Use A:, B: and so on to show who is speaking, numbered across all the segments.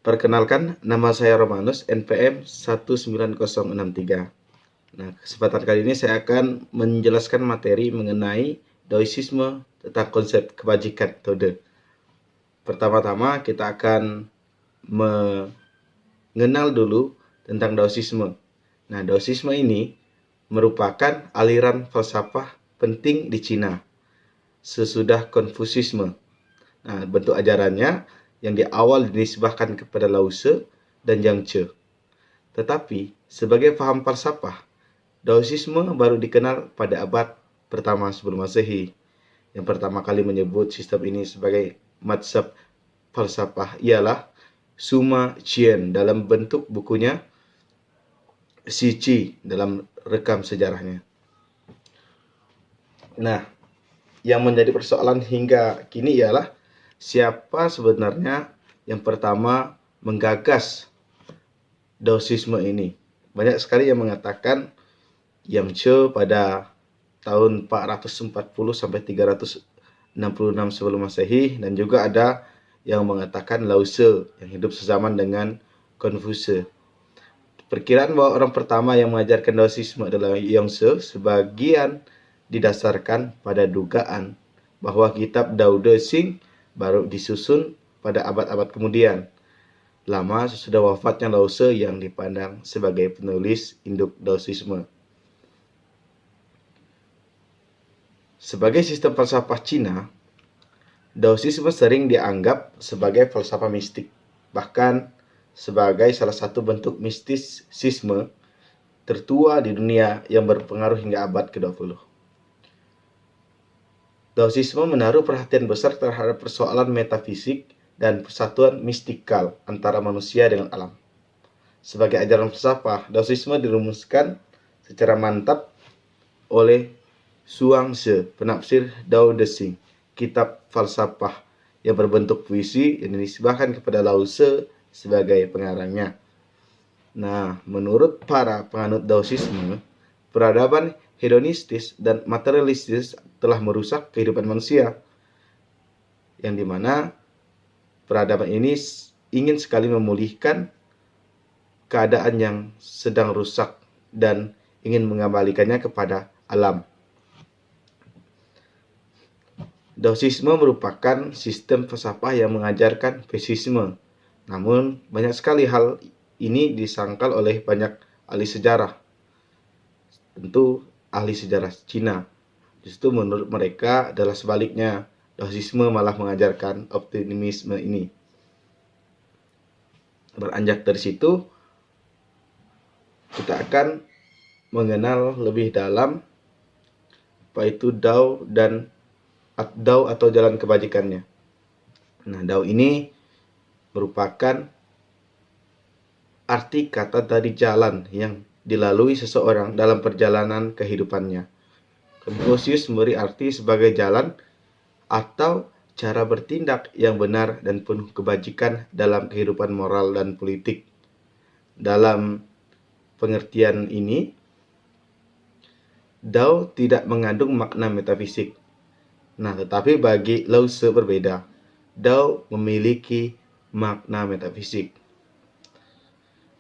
A: Perkenalkan, nama saya Romanus, NPM 19063. Nah, kesempatan kali ini saya akan menjelaskan materi mengenai Daoisme tentang konsep kebajikan metode. Pertama-tama kita akan mengenal dulu tentang Daoisme. Nah, Daoisme ini merupakan aliran falsafah penting di Cina sesudah Konfusisme. Nah, bentuk ajarannya yang di awal dinisbahkan kepada Lao Tse dan Yang Tze. Tetapi, sebagai paham falsafah, Daoisme baru dikenal pada abad pertama sebelum Masehi. Yang pertama kali menyebut sistem ini sebagai mazhab falsafah ialah Suma Qian dalam bentuk bukunya Shi Qi dalam rekam sejarahnya. Nah, yang menjadi persoalan hingga kini ialah siapa sebenarnya yang pertama menggagas Daoisme ini. Banyak sekali yang mengatakan Yang Tze pada tahun 440 sampai 366 sebelum Masehi, dan juga ada yang mengatakan Lao Tse yang hidup sezaman dengan Konfuse. Perkiraan bahwa orang pertama yang mengajarkan Daoisme adalah Yang Tze sebagian didasarkan pada dugaan bahwa kitab Dao De Xing baru disusun pada abad-abad kemudian, lama sesudah wafatnya Lao Tse yang dipandang sebagai penulis induk Daoisme. Sebagai sistem falsafah Cina, Daoisme sering dianggap sebagai falsafah mistik, bahkan sebagai salah satu bentuk mistisisme tertua di dunia yang berpengaruh hingga abad ke-20. Daoisme menaruh perhatian besar terhadap persoalan metafisik dan persatuan mistikal antara manusia dengan alam. Sebagai ajaran falsafah, Daoisme dirumuskan secara mantap oleh Zhuangzi, penafsir Dao De Xing, kitab falsafah yang berbentuk puisi yang dinisbahkan kepada Lao Tse sebagai pengarangnya. Nah, menurut para penganut Daoisme, peradaban hedonistis dan materialistis telah merusak kehidupan manusia, yang dimana peradaban ini ingin sekali memulihkan keadaan yang sedang rusak dan ingin mengembalikannya kepada alam. Daoisme merupakan sistem falsafah yang mengajarkan pesimisme. Namun, banyak sekali hal ini disangkal oleh banyak ahli sejarah. Tentu ahli sejarah Cina. Justru menurut mereka adalah sebaliknya. Daoisme malah mengajarkan optimisme ini. Beranjak dari situ, kita akan mengenal lebih dalam apa itu Dao dan Dao atau jalan kebajikannya. Nah, Dao ini merupakan arti kata dari jalan yang dilalui seseorang dalam perjalanan kehidupannya. Konfusius memberi arti sebagai jalan atau cara bertindak yang benar dan penuh kebajikan dalam kehidupan moral dan politik. Dalam pengertian ini, Dao tidak mengandung makna metafisik. Nah, tetapi bagi Lao Tse berbeda. Dao memiliki makna metafisik.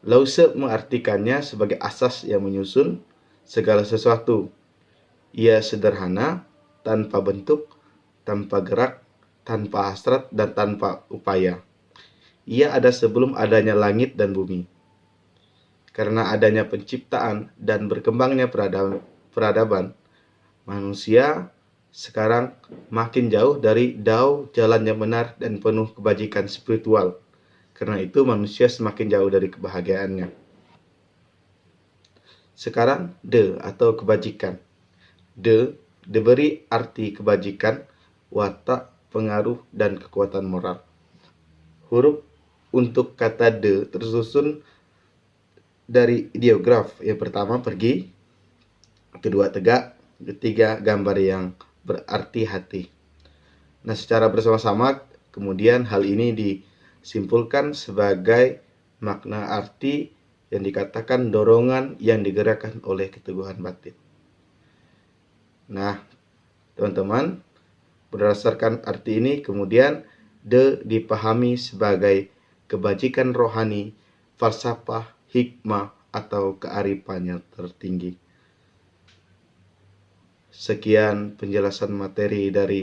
A: Lao Tse mengartikannya sebagai asas yang menyusun segala sesuatu. Ia sederhana, tanpa bentuk, tanpa gerak, tanpa hasrat, dan tanpa upaya. Ia ada sebelum adanya langit dan bumi. Karena adanya penciptaan dan berkembangnya peradaban, manusia sekarang makin jauh dari Dao, jalan yang benar dan penuh kebajikan spiritual. Karena itu manusia semakin jauh dari kebahagiaannya. Sekarang De atau kebajikan. De diberi arti kebajikan, watak, pengaruh, dan kekuatan moral. Huruf untuk kata De tersusun dari ideograf. Yang pertama pergi, kedua tegak, ketiga gambar yang berarti hati. Nah, secara bersama-sama kemudian hal ini disimpulkan sebagai makna arti yang dikatakan dorongan yang digerakkan oleh keteguhan batin. Nah, teman-teman, berdasarkan arti ini kemudian De dipahami sebagai kebajikan rohani, falsafah, hikmah, atau kearifan yang tertinggi. Sekian penjelasan materi dari